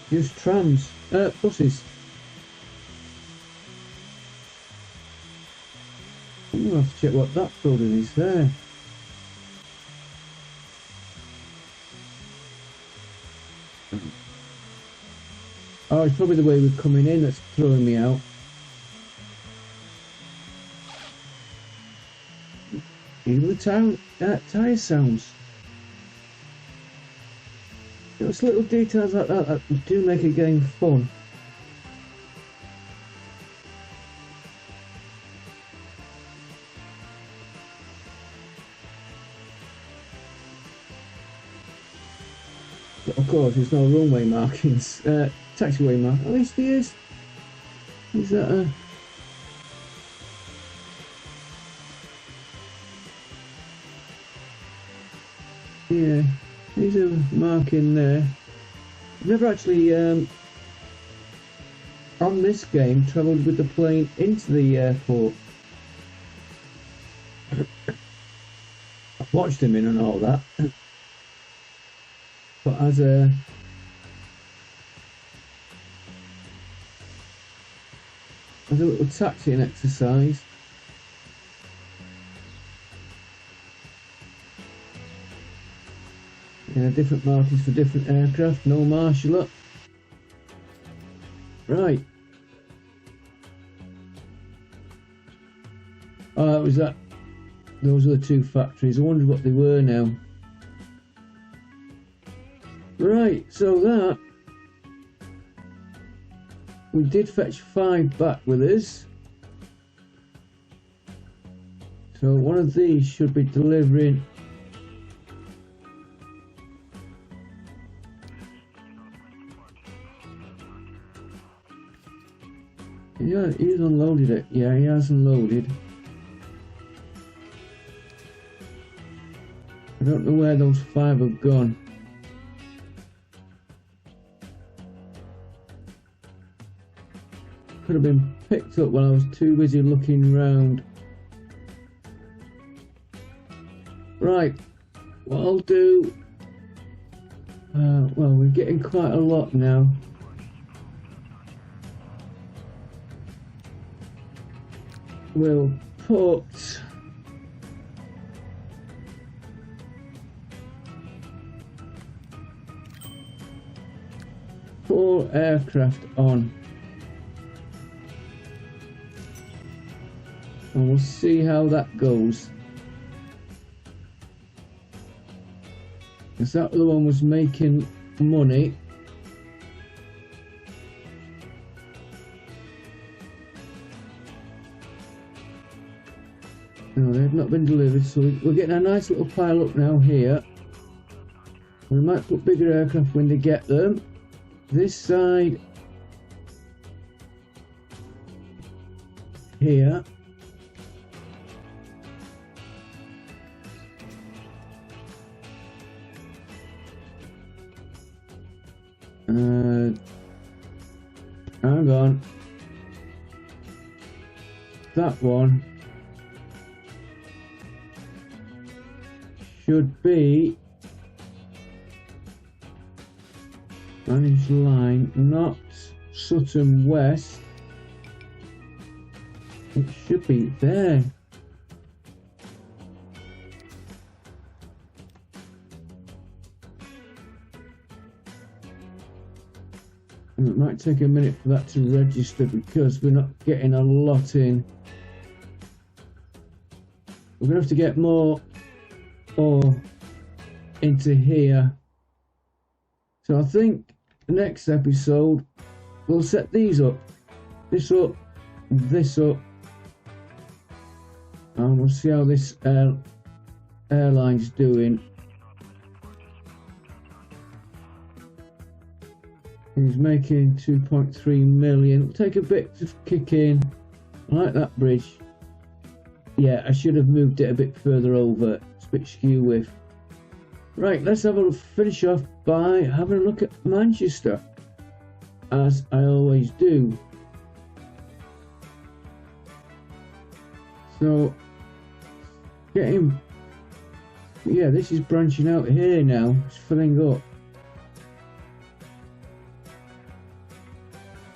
Just trams, buses. I'm gonna have to check what that building is there. Oh, it's probably the way we're coming in that's throwing me out. Even the tyre sounds. It's little details like that do make a game fun. But of course, there's no runway markings. Taxiway mark. At least he is. Is that a... Yeah, there's a mark in there. I've never actually, on this game, travelled with the plane into the airport. I've watched him in and all that. But as a... As a little taxiing exercise. Yeah, different markings for different aircraft, no marshal up. Right. Oh, that was that. Those are the 2 factories. I wondered what they were now. Right, so that... We did fetch 5 back with us. So one of these should be delivering. Yeah, he's unloaded it. Yeah, he has unloaded. I don't know where those 5 have gone. Could have been picked up when I was too busy looking round. Right, what I'll do... well, we're getting quite a lot now. we'll put four aircraft on, and we'll see how that goes. Because that other one was making money. No, they've not been delivered, so we're getting a nice little pile up now here. We might put bigger aircraft when they get them. This side here. Hang on. That one should be managed line, not Sutton West. It should be there. It might take a minute for that to register because we're not getting a lot in. We're going to have to get more ore into here. So I think the next episode we'll set these up. This up, this up. And we'll see how this airline's doing. He's making 2.3 million. It'll take a bit to kick in. I like that bridge. Yeah, I should have moved it a bit further over. It's a bit skew with. Right, let's have a finish off by having a look at Manchester, as I always do. So, getting, yeah, this is branching out here now. It's filling up.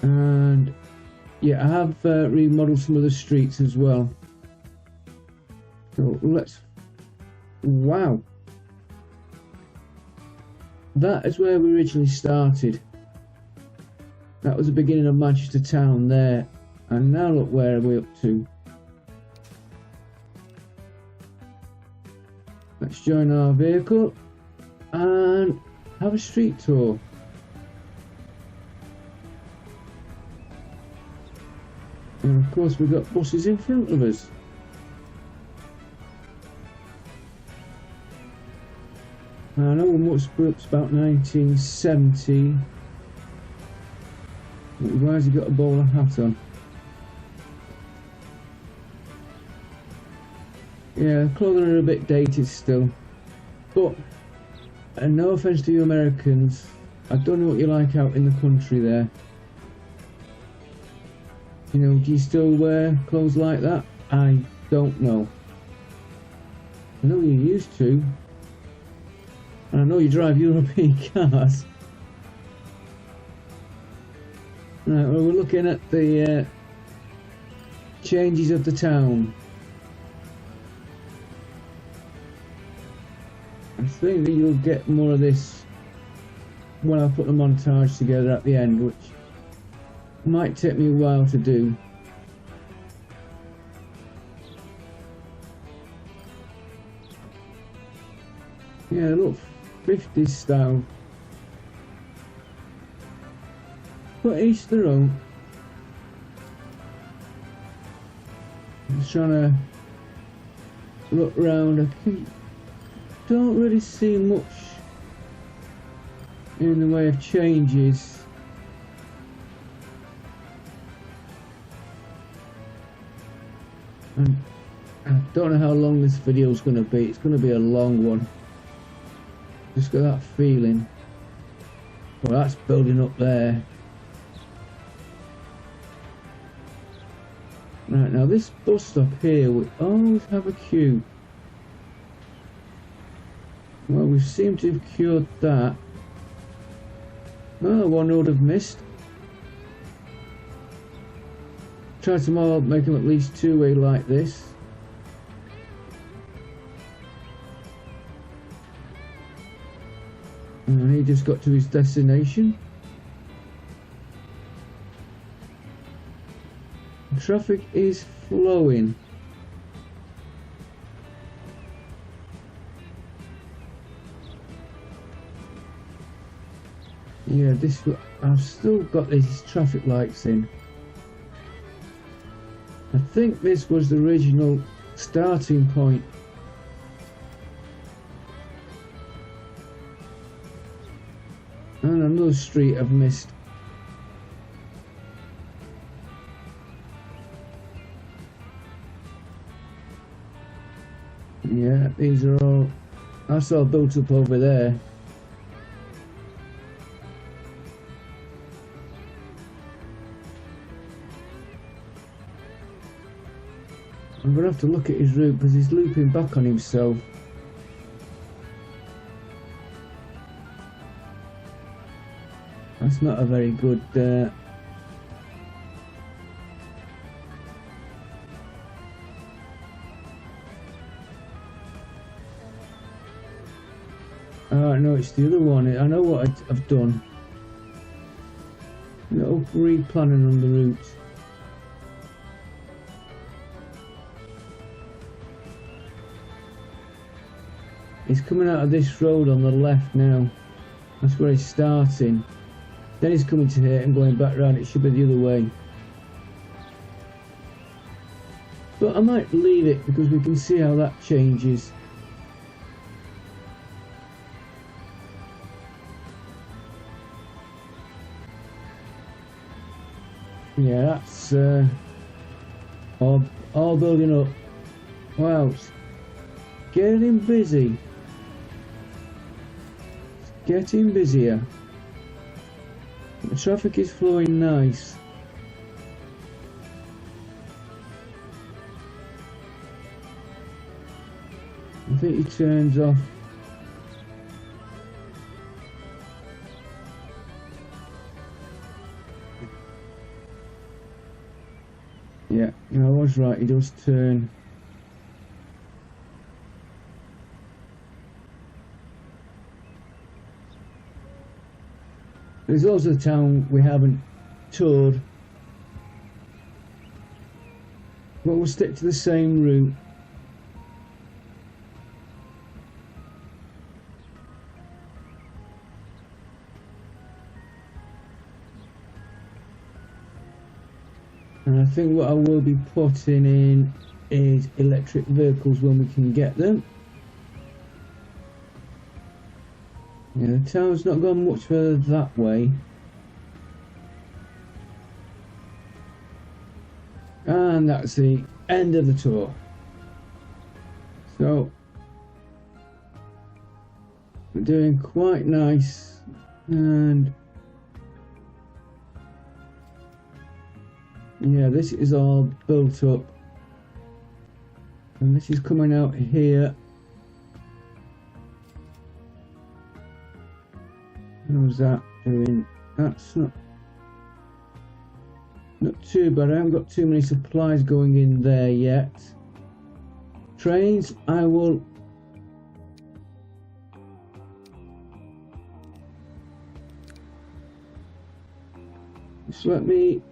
And yeah, I have remodeled some of the streets as well. So let's, wow, that is where we originally started. That was the beginning of Manchester town there, and now look where we're up to. Let's join our vehicle and have a street tour. And of course we've got buses in front of us. I know what's about 1970. Why has he got a bowler hat on? Yeah, clothing are a bit dated still. But, and no offence to you Americans, I don't know what you like out in the country there. You know, do you still wear clothes like that? I don't know. I know you used to. And I know you drive European cars. Right, well, we're looking at the changes of the town. I think that you'll get more of this when I put the montage together at the end, which might take me a while to do. Yeah, look, 50s style. But each their own. I'm just trying to look round. I don't really see much in the way of changes. And I don't know how long this video is going to be. It's going to be a long one. Just got that feeling. Well, that's building up there. Right, now this bus stop here, we always have a queue. Well, we seem to have cured that. Oh, one would have missed. try to make them at least two-way like this. And he just got to his destination. Traffic is flowing. Yeah, I've still got these traffic lights in. I think this was the original starting point. And another street I've missed. Yeah, these are all, that's all built up over there. I'm going to have to look at his route because he's looping back on himself. That's not a very good... Oh no, it's the other one. I know what I've done. Little replanning on the route. He's coming out of this road on the left now. That's where he's starting. Then he's coming to here and going back round. It should be the other way. But I might leave it because we can see how that changes. Yeah, that's all building up. Wow, it's getting busy. It's getting busier. The traffic is flowing nice. I think he turns off. Yeah, no, I was right, he does turn. There's also a town we haven't toured, but we'll stick to the same route. And I think what I will be putting in is electric vehicles when we can get them. Yeah, the town's not gone much further that way. And that's the end of the tour. So, we're doing quite nice, and yeah, this is all built up, and this is coming out here. How's that doing? That's not too bad. I haven't got too many supplies going in there yet. Trains, I will just let me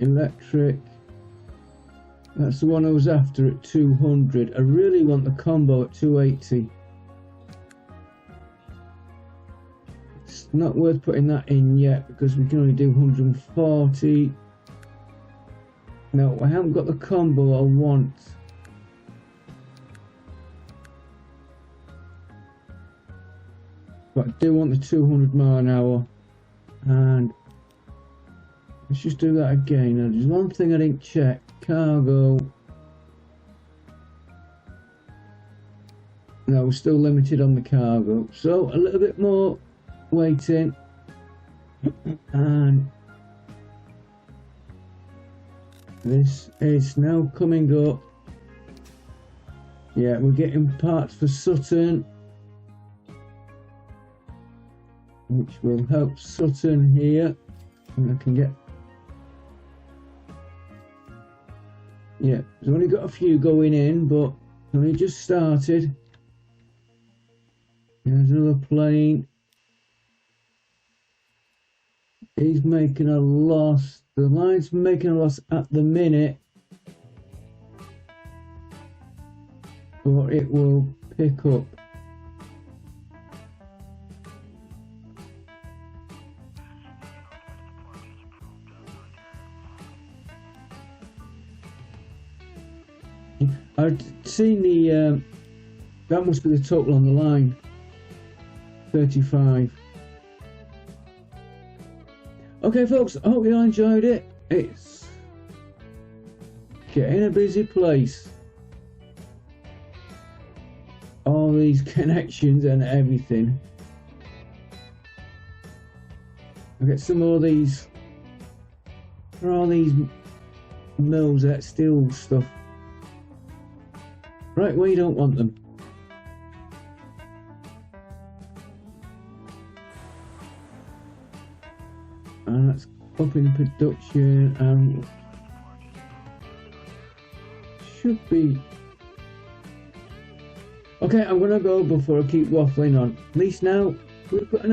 electric. That's the one I was after at 200. I really want the combo at 280. It's not worth putting that in yet because we can only do 140. No, I haven't got the combo I want. But I do want the 200 mile an hour. And let's just do that again. Now, there's one thing I didn't check. Cargo. No, we're still limited on the cargo. So, a little bit more waiting. And this is now coming up. Yeah, we're getting parts for Sutton. which will help Sutton here. And I can get... Yeah, it's only got a few going in, but it's only just started. There's another plane. He's making a loss. The line's making a loss at the minute, but it will pick up. I've seen the that must be the total on the line. 35. Okay folks, I hope you enjoyed it. It's getting a busy place. All these connections and everything. I get some more of these. Where are all these mills that steal stuff? Right where you don't want them. And that's up in production and should be... Okay, I'm gonna go before I keep waffling on. At least now we've got an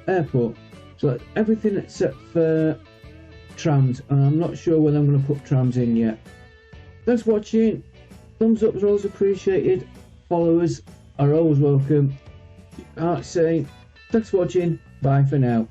airport. So everything except for trams, and I'm not sure whether I'm gonna put trams in yet. Thanks for watching. Thumbs up is always appreciated. Followers are always welcome. Say thanks for watching. Bye for now.